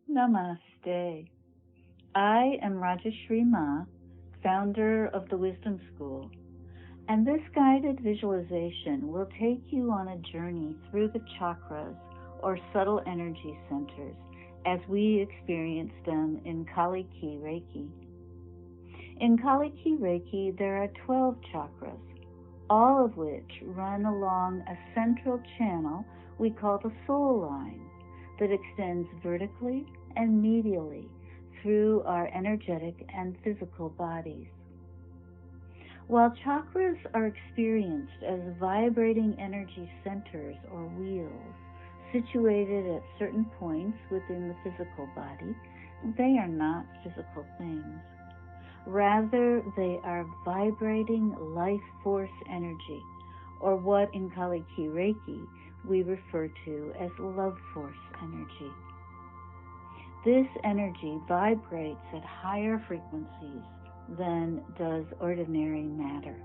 Namaste. I am Rajashree Ma, founder of the Wisdom School, and this guided visualization will take you on a journey through the chakras or subtle energy centers as we experience them in Kaliki Reiki. In Kaliki Reiki, there are 12 chakras, all of which run along a central channel we call the soul line that extends vertically and medially through our energetic and physical bodies. While chakras are experienced as vibrating energy centers or wheels situated at certain points within the physical body, they are not physical things. Rather, they are vibrating life force energy, or what in Kaliki Reiki we refer to as Loveforce energy. This energy vibrates at higher frequencies than does ordinary matter.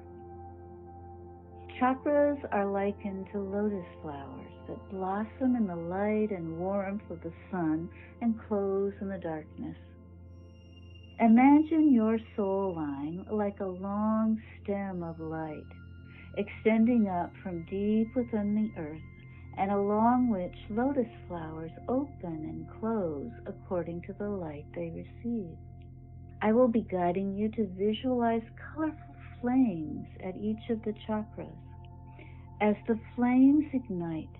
Chakras are likened to lotus flowers that blossom in the light and warmth of the sun and close in the darkness. Imagine your soul line like a long stem of light, extending up from deep within the earth, and along which lotus flowers open and close according to the light they receive. I will be guiding you to visualize colorful flames at each of the chakras. As the flames ignite,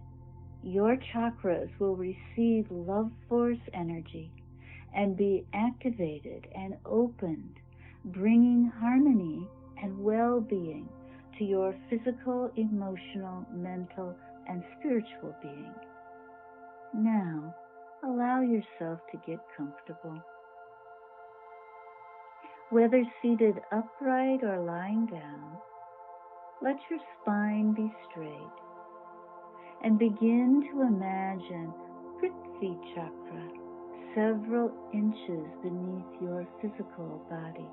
your chakras will receive love force energy and be activated and opened, bringing harmony and well-being to your physical, emotional, mental, and spiritual being. Now, allow yourself to get comfortable. Whether seated upright or lying down, let your spine be straight and begin to imagine Reiki Chakra several inches beneath your physical body.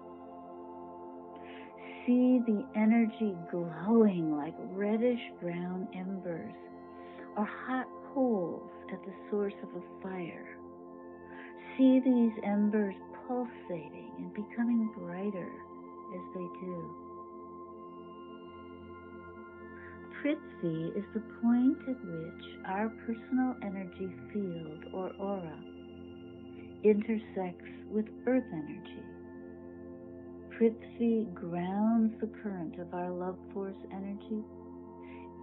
See the energy glowing like reddish-brown embers or hot coals at the source of a fire. See these embers pulsating and becoming brighter as they do. Prithvi is the point at which our personal energy field or aura intersects with earth energy. Prithvi grounds the current of our love force energy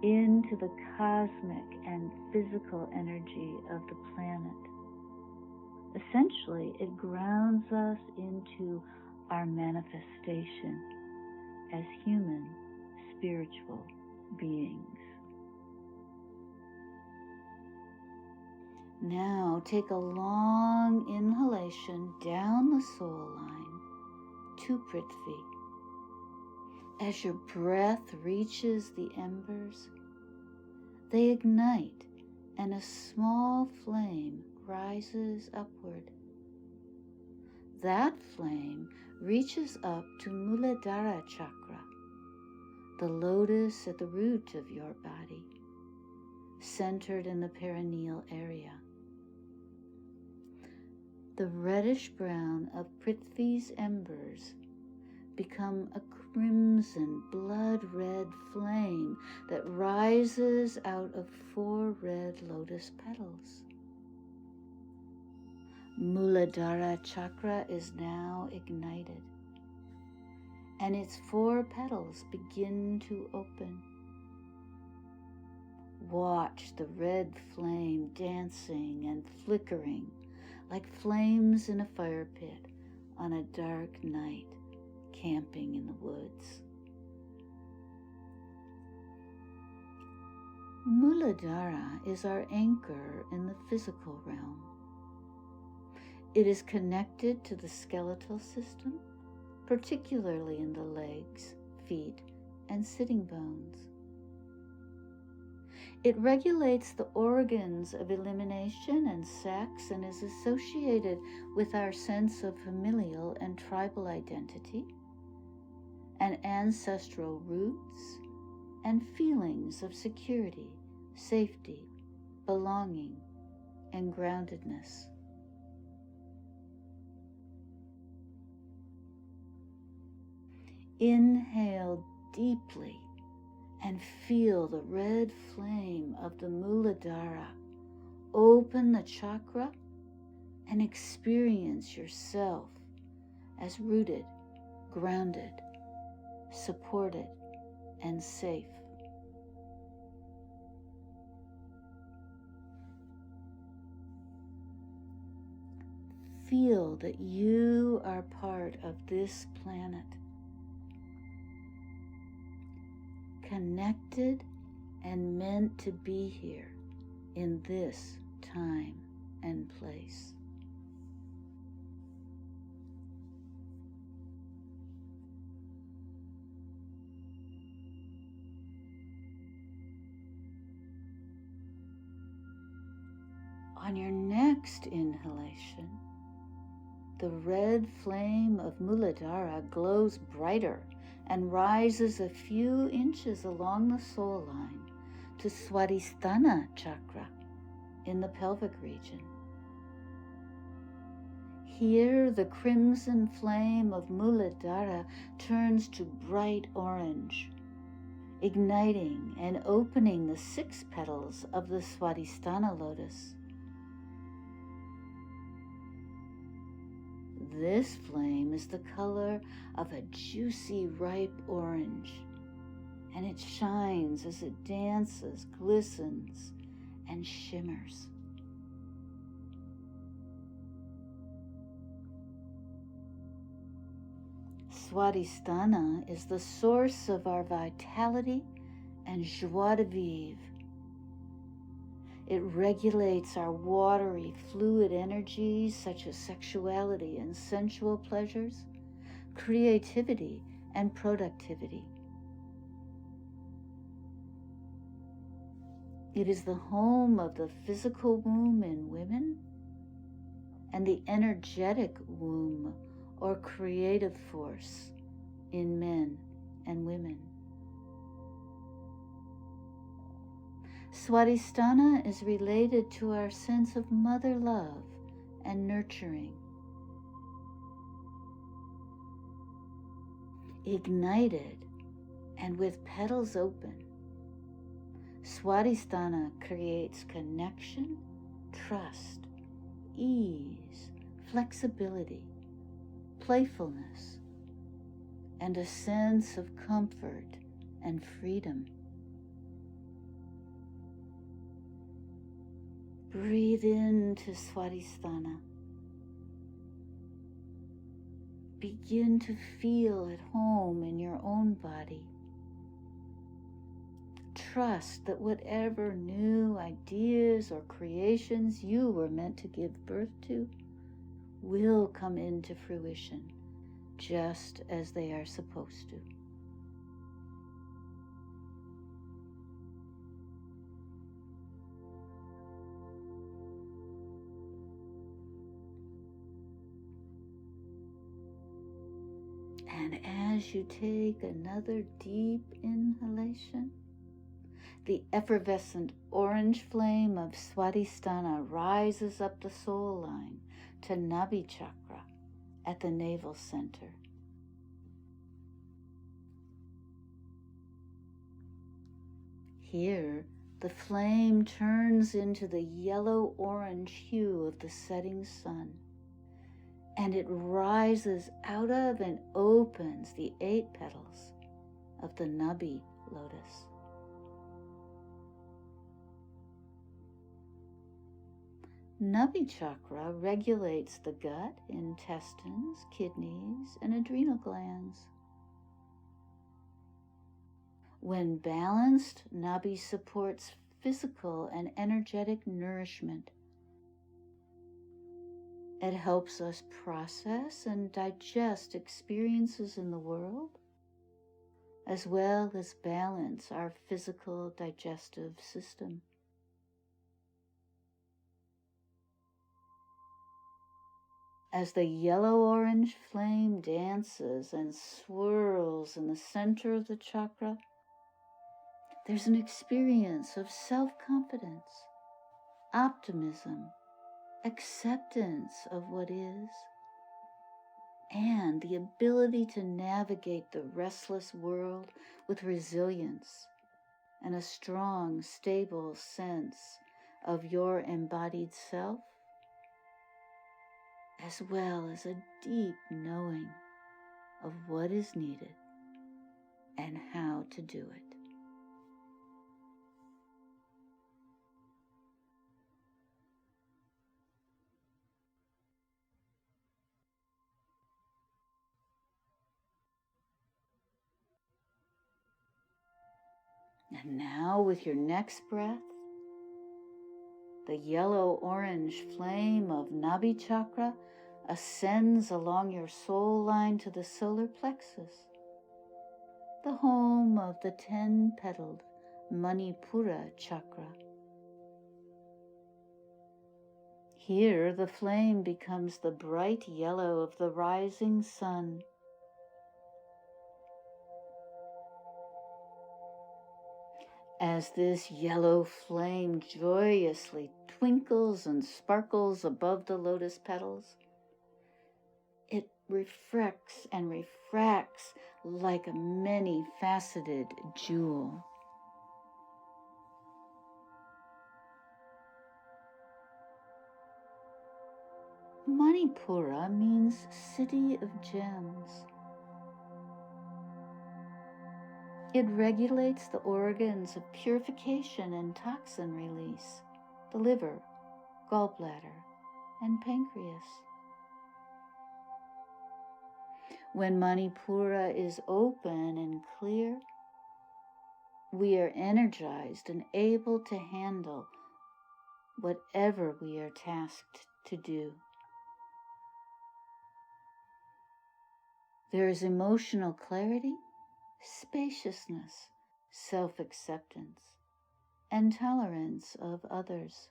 into the cosmic and physical energy of the planet. Essentially, it grounds us into our manifestation as human, spiritual beings. Now take a long inhalation down the soul line to Prithvi. As your breath reaches the embers, they ignite and a small flame rises upward. That flame reaches up to Muladhara Chakra, the lotus at the root of your body, centered in the perineal area. The reddish-brown of Prithvi's embers become a crimson, blood-red flame that rises out of 4 red lotus petals. Muladhara Chakra is now ignited, and its 4 petals begin to open. Watch the red flame dancing and flickering like flames in a fire pit on a dark night camping in the woods. Muladhara is our anchor in the physical realm. It is connected to the skeletal system, particularly in the legs, feet, and sitting bones. It regulates the organs of elimination and sex and is associated with our sense of familial and tribal identity, and ancestral roots, and feelings of security, safety, belonging, and groundedness. Inhale deeply and feel the red flame of the Muladhara open the chakra and experience yourself as rooted, grounded, supported, and safe. Feel that you are part of this planet, connected and meant to be here in this time and place. On your next inhalation, the red flame of Muladhara glows brighter and rises a few inches along the soul line to Swadhisthana Chakra in the pelvic region. Here, the crimson flame of Muladhara turns to bright orange, igniting and opening the 6 petals of the Swadhisthana lotus. This flame is the color of a juicy, ripe orange, and it shines as it dances, glistens, and shimmers. Swadhisthana is the source of our vitality and joie de vivre. It regulates our watery, fluid energies such as sexuality and sensual pleasures, creativity and productivity. It is the home of the physical womb in women and the energetic womb or creative force in men and women. Swadhisthana is related to our sense of mother love and nurturing. Ignited and with petals open, Swadhisthana creates connection, trust, ease, flexibility, playfulness, and a sense of comfort and freedom. Breathe into Swadhisthana. Begin to feel at home in your own body. Trust that whatever new ideas or creations you were meant to give birth to will come into fruition just as they are supposed to. And as you take another deep inhalation, the effervescent orange flame of Swadhisthana rises up the soul line to Reiki Chakra at the navel center. Here, the flame turns into the yellow-orange hue of the setting sun, and it rises out of and opens the 8 petals of the Reiki lotus. Reiki Chakra regulates the gut, intestines, kidneys, and adrenal glands. When balanced, Reiki supports physical and energetic nourishment. It helps us process and digest experiences in the world, as well as balance our physical digestive system. As the yellow-orange flame dances and swirls in the center of the chakra, there's an experience of self-confidence, optimism, acceptance of what is. and the ability to navigate the restless world with resilience and a strong, stable sense of your embodied self, as well as a deep knowing of what is needed and how to do it. And now, with your next breath, the yellow-orange flame of Nabi Chakra ascends along your soul line to the solar plexus, the home of the 10-petaled Manipura Chakra. Here, the flame becomes the bright yellow of the rising sun. As this yellow flame joyously twinkles and sparkles above the lotus petals, it reflects and refracts like a many-faceted jewel. Manipura means city of gems. It regulates the organs of purification and toxin release, the liver, gallbladder, and pancreas. When Manipura is open and clear, we are energized and able to handle whatever we are tasked to do. There is emotional clarity, spaciousness, self-acceptance, and tolerance of others.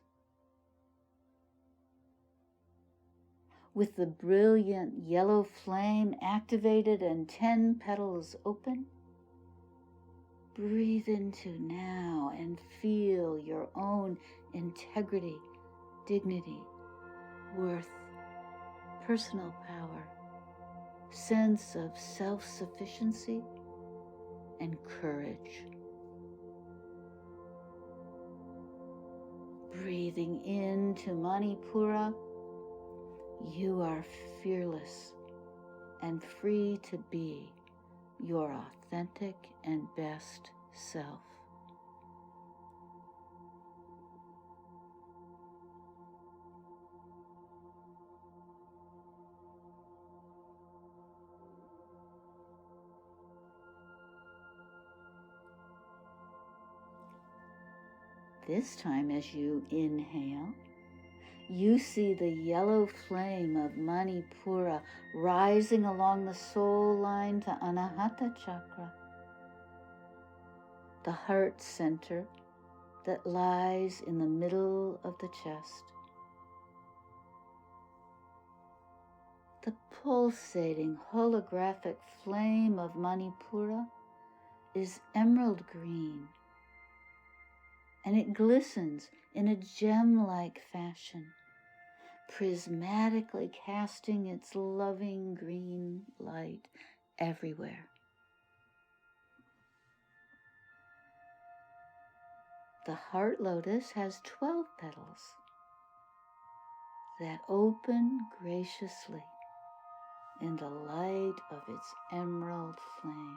With the brilliant yellow flame activated and 10 petals open, breathe into now and feel your own integrity, dignity, worth, personal power, sense of self-sufficiency, and courage. Breathing into Manipura, you are fearless and free to be your authentic and best self. This time, as you inhale, you see the yellow flame of Manipura rising along the soul line to Anahata Chakra, the heart center that lies in the middle of the chest. The pulsating holographic flame of Manipura is emerald green, and it glistens in a gem-like fashion, prismatically casting its loving green light everywhere. The heart lotus has 12 petals that open graciously in the light of its emerald flame.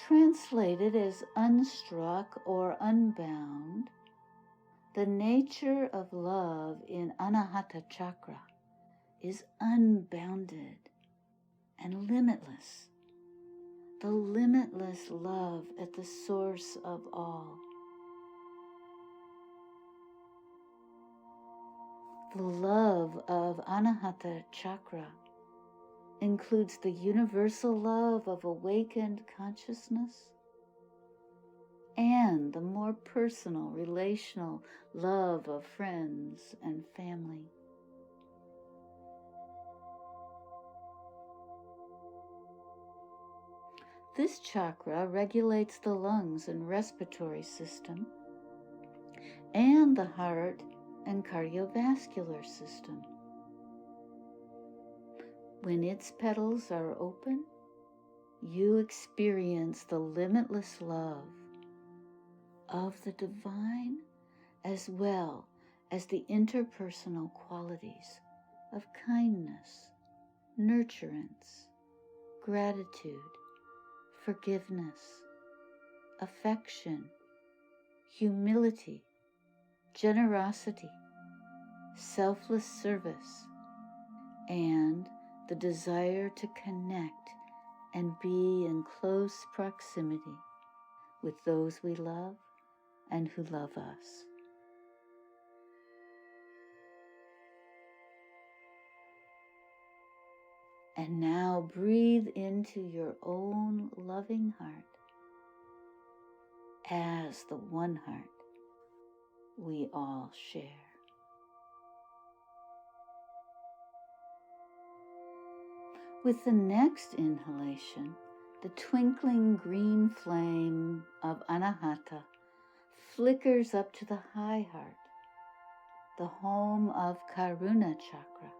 Translated as unstruck or unbound, the nature of love in Anahata Chakra is unbounded and limitless, the limitless love at the source of all. The love of Anahata Chakra includes the universal love of awakened consciousness and the more personal, relational love of friends and family. This chakra regulates the lungs and respiratory system and the heart and cardiovascular system. When its petals are open, you experience the limitless love of the divine as well as the interpersonal qualities of kindness, nurturance, gratitude, forgiveness, affection, humility, generosity, selfless service, and the desire to connect and be in close proximity with those we love and who love us. And now breathe into your own loving heart as the one heart we all share. With the next inhalation, the twinkling green flame of Anahata flickers up to the high heart, the home of Karuna Chakra,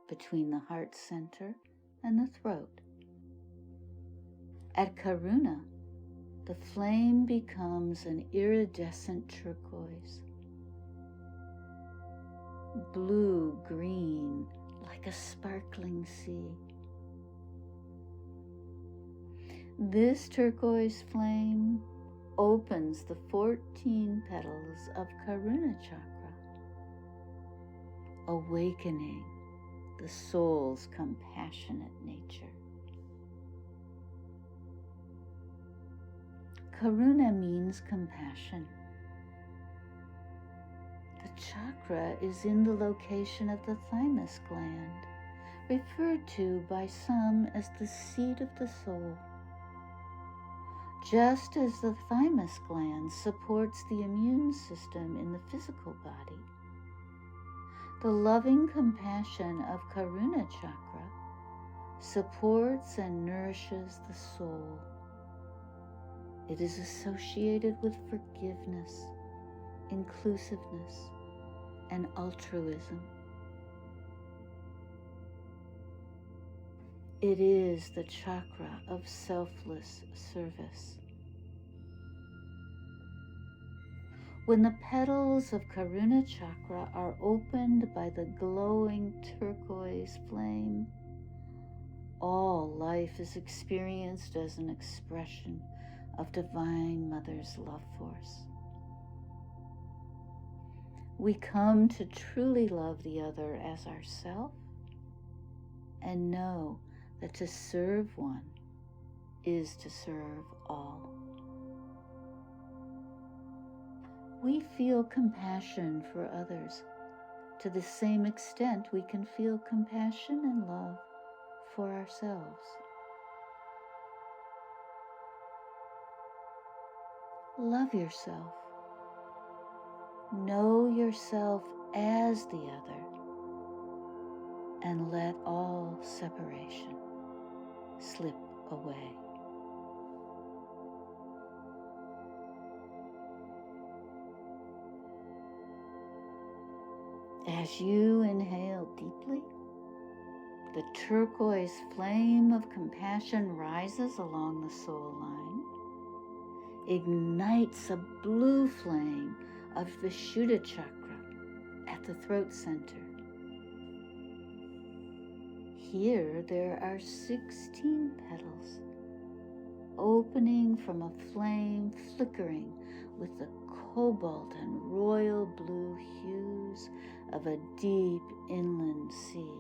between the heart center and the throat. At Karuna, the flame becomes an iridescent turquoise, blue-green like a sparkling sea. This turquoise flame opens the 14 petals of Karuna Chakra, awakening the soul's compassionate nature. Karuna means compassion. The chakra is in the location of the thymus gland, referred to by some as the seat of the soul. Just as the thymus gland supports the immune system in the physical body, the loving compassion of Karuna Chakra supports and nourishes the soul. It is associated with forgiveness, inclusiveness, and altruism. It is the chakra of selfless service. When the petals of Karuna Chakra are opened by the glowing turquoise flame, all life is experienced as an expression of Divine Mother's love force. We come to truly love the other as ourself and know that to serve one is to serve all. We feel compassion for others to the same extent we can feel compassion and love for ourselves. Love yourself. Know yourself as the other, and let all separation slip away. As you inhale deeply, the turquoise flame of compassion rises along the soul line, ignites a blue flame of the Vishuddha Chakra at the throat center. Here there are 16 petals, opening from a flame flickering with the cobalt and royal blue hues of a deep inland sea.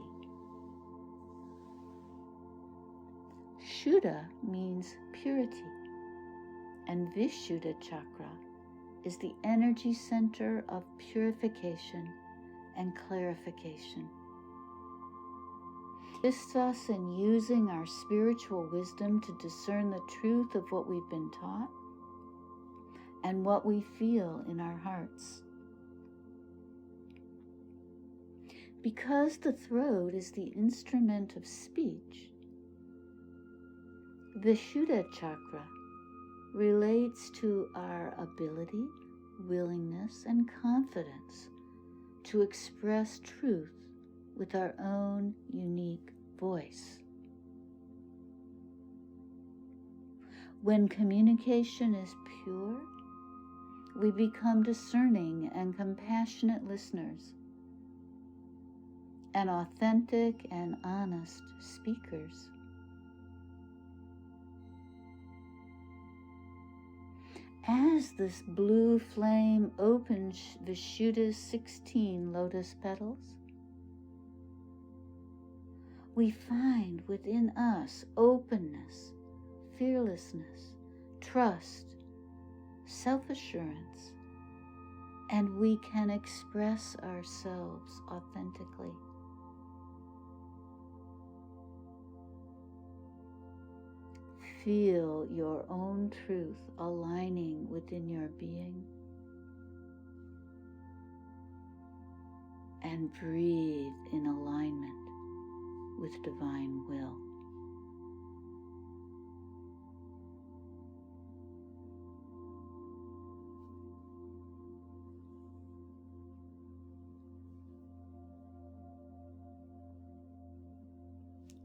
Shuddha means purity, and Vishuddha Chakra is the energy center of purification and clarification. Assists us in using our spiritual wisdom to discern the truth of what we've been taught and what we feel in our hearts. Because the throat is the instrument of speech, Vishuddha Chakra relates to our ability, willingness, and confidence to express truth with our own unique voice. When communication is pure, we become discerning and compassionate listeners, and authentic and honest speakers. As this blue flame opens Vishuddha's 16 lotus petals, we find within us openness, fearlessness, trust, self-assurance, and we can express ourselves authentically. Feel your own truth aligning within your being, and breathe in alignment with divine will.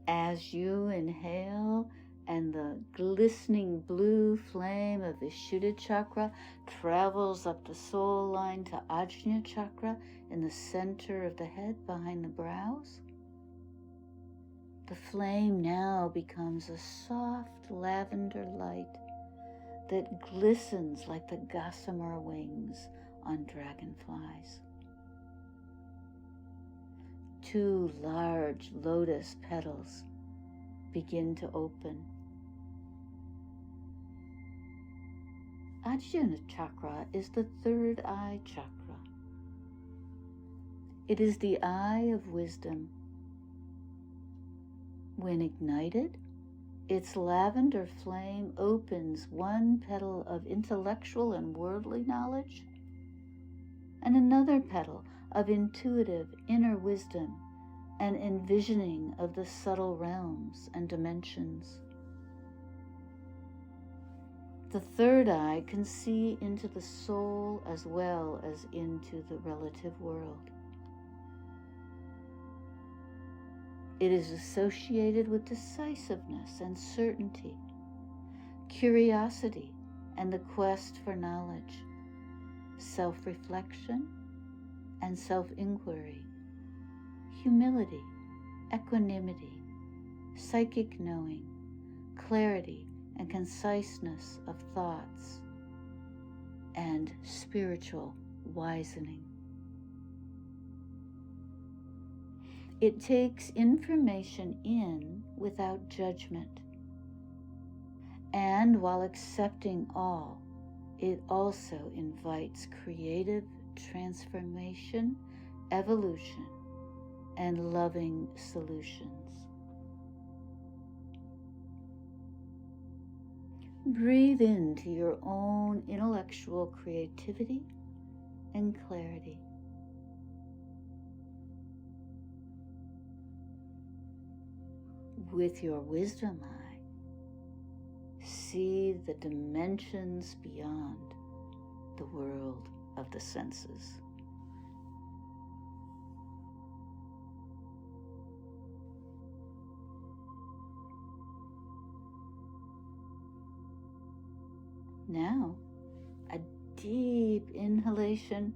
As you inhale, and the glistening blue flame of the Vishuddha Chakra travels up the soul line to Ajna Chakra in the center of the head behind the brows, the flame now becomes a soft lavender light that glistens like the gossamer wings on dragonflies. 2 large lotus petals begin to open. Ajna Chakra is the third eye chakra. It is the eye of wisdom. When ignited, its lavender flame opens 1 petal of intellectual and worldly knowledge, and another petal of intuitive inner wisdom and envisioning of the subtle realms and dimensions. The third eye can see into the soul as well as into the relative world. It is associated with decisiveness and certainty, curiosity and the quest for knowledge, self-reflection and self-inquiry, humility, equanimity, psychic knowing, clarity and conciseness of thoughts, and spiritual wisening. It takes information in without judgment, and while accepting all, it also invites creative transformation, evolution, and loving solutions. Breathe into your own intellectual creativity and clarity. With your wisdom eye, see the dimensions beyond the world of the senses. Now, a deep inhalation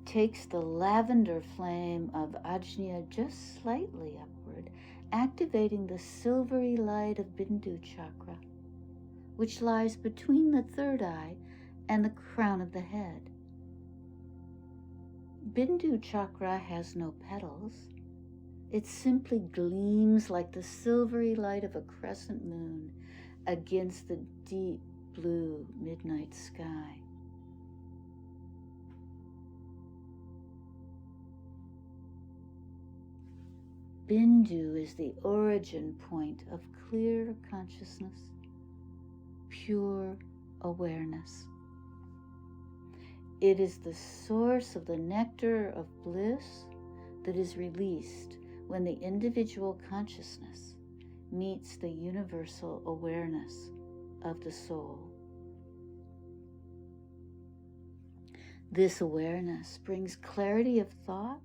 takes the lavender flame of Ajna just slightly upward, activating the silvery light of Bindu Chakra, which lies between the third eye and the crown of the head. Bindu Chakra has no petals. It simply gleams like the silvery light of a crescent moon against the deep blue midnight sky. Bindu is the origin point of clear consciousness, pure awareness. It is the source of the nectar of bliss that is released when the individual consciousness meets the universal awareness of the soul. This awareness brings clarity of thought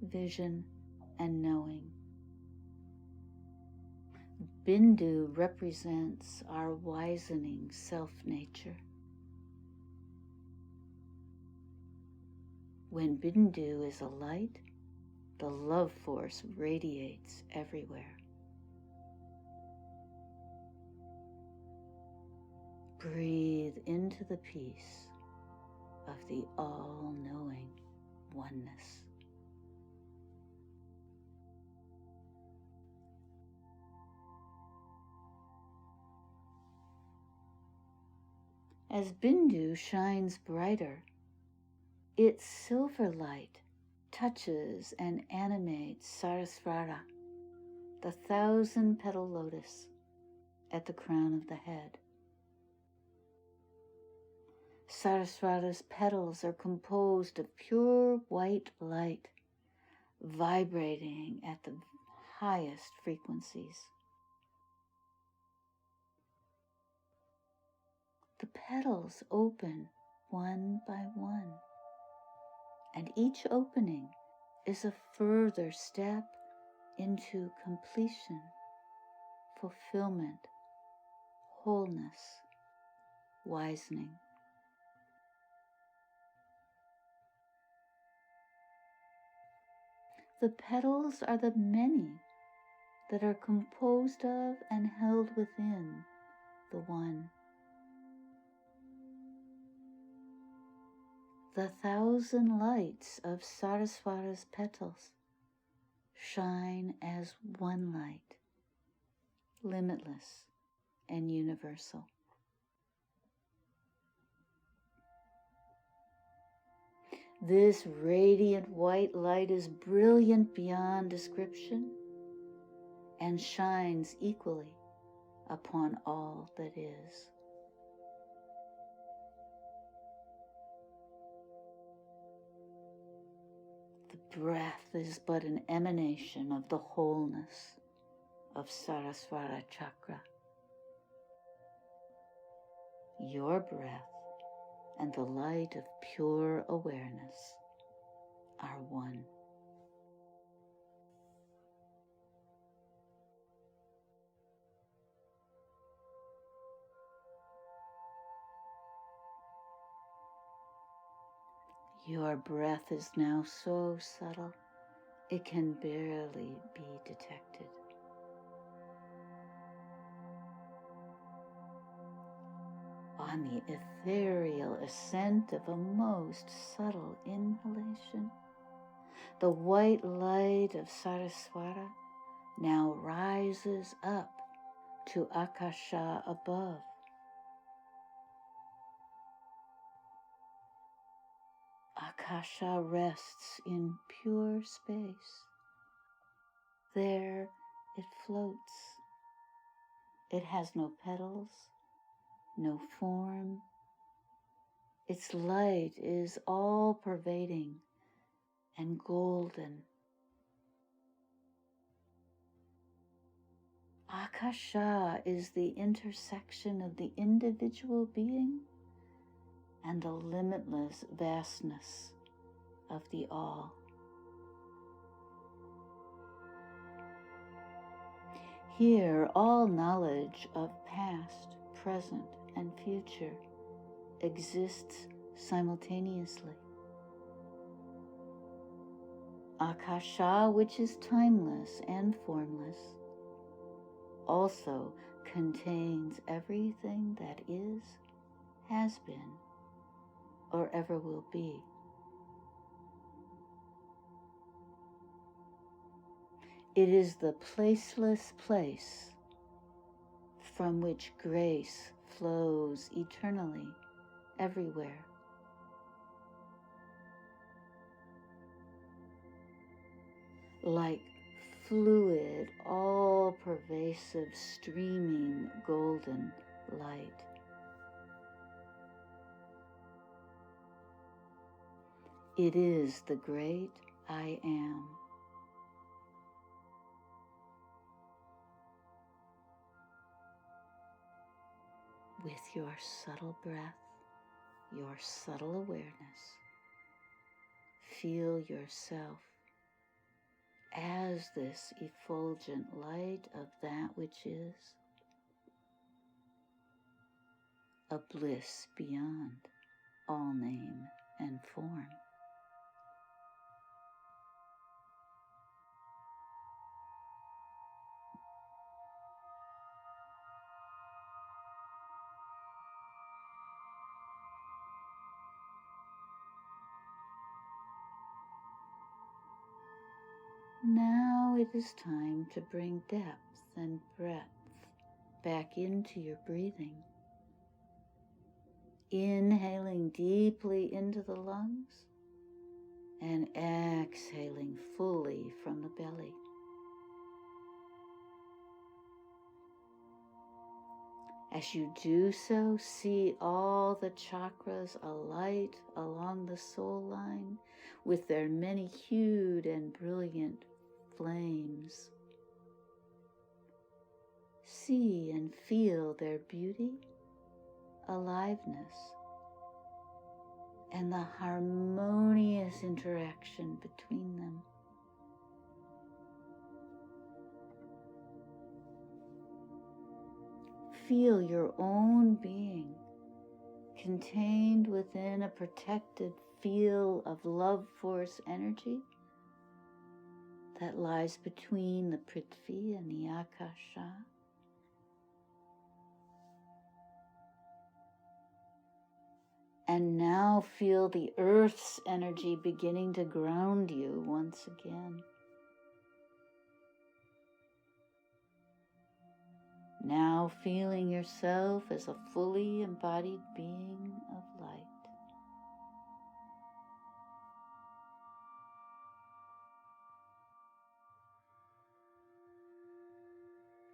vision, and knowing. Bindu represents our wisening self-nature. When Bindu is alight, the love force radiates everywhere. Breathe into the peace of the all-knowing oneness. As Bindu shines brighter, its silver light touches and animates Sarasvara, the 1,000-petal lotus at the crown of the head. Sarasvara's petals are composed of pure white light, vibrating at the highest frequencies. The petals open one by one, and each opening is a further step into completion, fulfillment, wholeness, wisening. The petals are the many that are composed of and held within the one. The 1,000 lights of Sarasvara's petals shine as one light, limitless and universal. This radiant white light is brilliant beyond description and shines equally upon all that is. The breath is but an emanation of the wholeness of Sarasvara Chakra. Your breath and the light of pure awareness are one. Your breath is now so subtle, it can barely be detected. On the ethereal ascent of a most subtle inhalation, the white light of Sarasvara now rises up to Akasha above. Akasha rests in pure space. There it floats. It has no petals, no form. Its light is all-pervading and golden. Akasha is the intersection of the individual being and the limitless vastness of the all. Here, all knowledge of past, present, and future exists simultaneously. Akasha, which is timeless and formless, also contains everything that is, has been, or ever will be. It is the placeless place from which grace flows eternally everywhere. Like fluid, all-pervasive, streaming golden light. It is the great I Am. With your subtle breath, your subtle awareness, feel yourself as this effulgent light of that which is a bliss beyond all name and form. Now it is time to bring depth and breadth back into your breathing. Inhaling deeply into the lungs and exhaling fully from the belly. As you do so, see all the chakras alight along the soul line with their many-hued and brilliant flames. See and feel their beauty, aliveness, and the harmonious interaction between them. Feel your own being contained within a protected field of Loveforce energy that lies between the Prithvi and the Akasha. And now feel the earth's energy beginning to ground you once again. Now feeling yourself as a fully embodied being of light.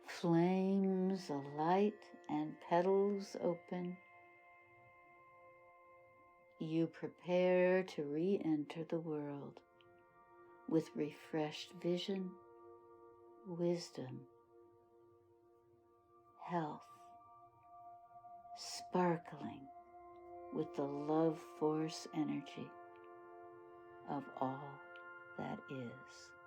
Flames alight and petals open. You prepare to re-enter the world with refreshed vision, wisdom, health, sparkling with the love force energy of all that is.